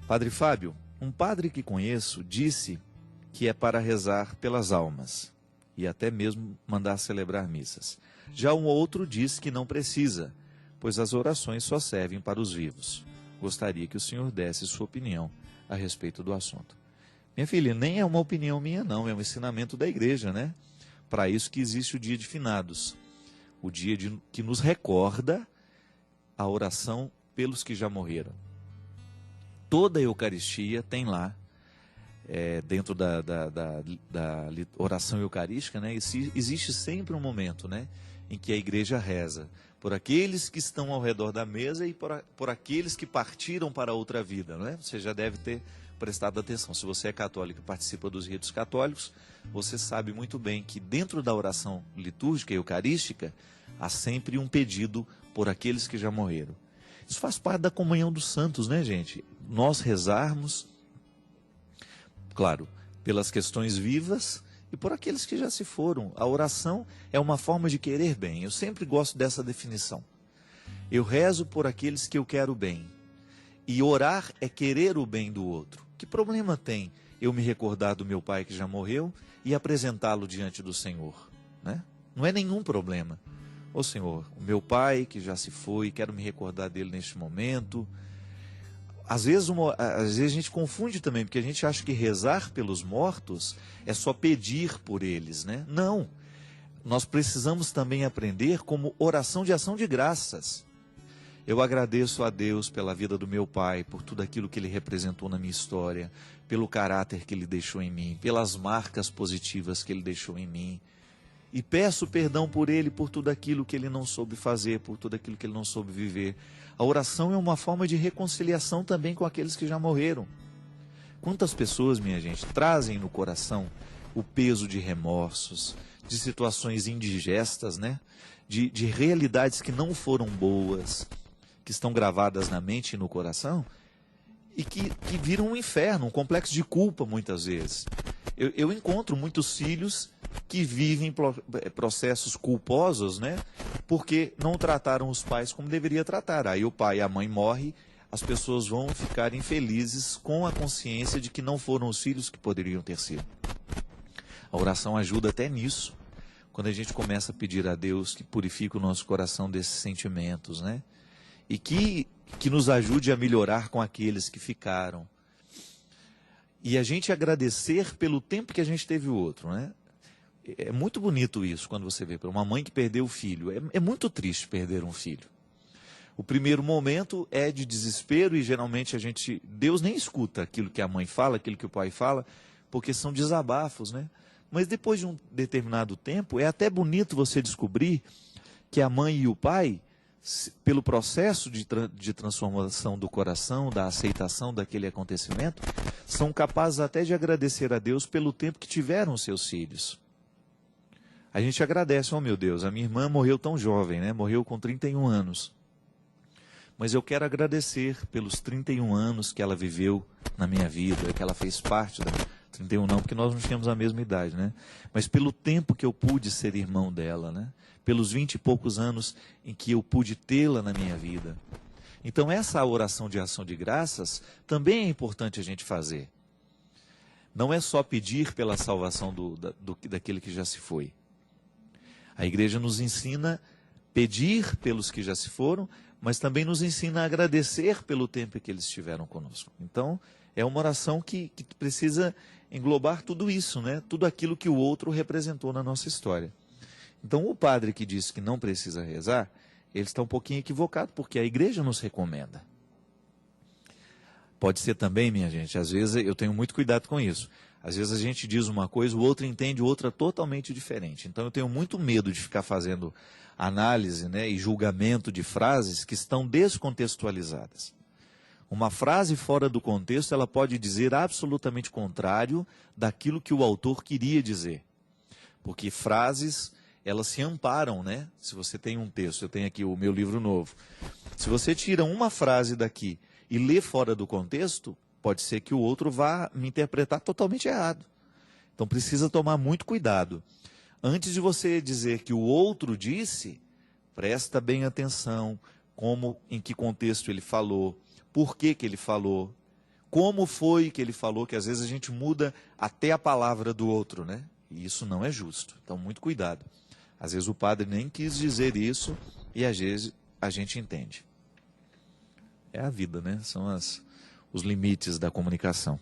Padre Fábio, um padre que conheço disse que é para rezar pelas almas e até mesmo mandar celebrar missas. Já um outro diz que não precisa, pois as orações só servem para os vivos. Gostaria que o senhor desse sua opinião a respeito do assunto. Minha filha, nem é uma opinião minha não, é um ensinamento da igreja, né? Para isso que existe o dia de finados, o dia que nos recorda a oração pelos que já morreram. Toda a Eucaristia tem lá, dentro da oração eucarística, né, existe sempre um momento, né, em que a igreja reza por aqueles que estão ao redor da mesa e por aqueles que partiram para outra vida. Né? Você já deve ter prestado atenção. Se você é católico e participa dos ritos católicos, você sabe muito bem que dentro da oração litúrgica e eucarística há sempre um pedido por aqueles que já morreram. Isso faz parte da comunhão dos santos, né, gente? Nós rezarmos, claro, pelas questões vivas e por aqueles que já se foram. A oração é uma forma de querer bem. Eu sempre gosto dessa definição. Eu rezo por aqueles que eu quero bem. E orar é querer o bem do outro. Que problema tem eu me recordar do meu pai que já morreu e apresentá-lo diante do Senhor? Né? Não é nenhum problema. Ô Senhor, o meu pai que já se foi, quero me recordar dele neste momento. Às vezes a gente confunde também, porque a gente acha que rezar pelos mortos é só pedir por eles, né? Não. Nós precisamos também aprender como oração de ação de graças. Eu agradeço a Deus pela vida do meu pai, por tudo aquilo que ele representou na minha história, pelo caráter que ele deixou em mim, pelas marcas positivas que ele deixou em mim. E peço perdão por ele, por tudo aquilo que ele não soube fazer, por tudo aquilo que ele não soube viver. A oração é uma forma de reconciliação também com aqueles que já morreram. Quantas pessoas, minha gente, trazem no coração o peso de remorsos, de situações indigestas, né? De realidades que não foram boas, que estão gravadas na mente e no coração, e que viram um inferno, um complexo de culpa muitas vezes. Eu encontro muitos filhos que vivem processos culposos, né? Porque não trataram os pais como deveria tratar. Aí o pai e a mãe morrem, as pessoas vão ficar infelizes com a consciência de que não foram os filhos que poderiam ter sido. A oração ajuda até nisso, quando a gente começa a pedir a Deus que purifique o nosso coração desses sentimentos, né? E que nos ajude a melhorar com aqueles que ficaram. E a gente agradecer pelo tempo que a gente teve o outro, né? É muito bonito isso, quando você vê para uma mãe que perdeu o filho. É muito triste perder um filho. O primeiro momento é de desespero e geralmente Deus nem escuta aquilo que a mãe fala, aquilo que o pai fala, porque são desabafos, né? Mas depois de um determinado tempo, é até bonito você descobrir que a mãe e o pai, pelo processo de transformação do coração, da aceitação daquele acontecimento, são capazes até de agradecer a Deus pelo tempo que tiveram os seus filhos. A gente agradece, oh meu Deus, a minha irmã morreu tão jovem, né? Morreu com 31 anos. Mas eu quero agradecer pelos 31 anos que ela viveu na minha vida, que ela fez parte da... 31 não, porque nós não tínhamos a mesma idade, né? Mas pelo tempo que eu pude ser irmão dela, né? Pelos 20 e poucos anos em que eu pude tê-la na minha vida. Então essa oração de ação de graças também é importante a gente fazer. Não é só pedir pela salvação daquele que já se foi. A igreja nos ensina a pedir pelos que já se foram, mas também nos ensina a agradecer pelo tempo que eles estiveram conosco. Então, é uma oração que precisa englobar tudo isso, né? Tudo aquilo que o outro representou na nossa história. Então, o padre que diz que não precisa rezar, ele está um pouquinho equivocado, porque a igreja nos recomenda. Pode ser também, minha gente, às vezes eu tenho muito cuidado com isso. Às vezes a gente diz uma coisa, o outro entende outra totalmente diferente. Então eu tenho muito medo de ficar fazendo análise, né, e julgamento de frases que estão descontextualizadas. Uma frase fora do contexto, ela pode dizer absolutamente contrário daquilo que o autor queria dizer. Porque frases, elas se amparam, né? Se você tem um texto, eu tenho aqui o meu livro novo. Se você tira uma frase daqui e lê fora do contexto, pode ser que o outro vá me interpretar totalmente errado. Então precisa tomar muito cuidado. Antes de você dizer que o outro disse, presta bem atenção em que contexto ele falou, por que ele falou, como foi que ele falou, que às vezes a gente muda até a palavra do outro, né? E isso não é justo. Então, muito cuidado. Às vezes o padre nem quis dizer isso e às vezes a gente entende. É a vida, né? São os limites da comunicação.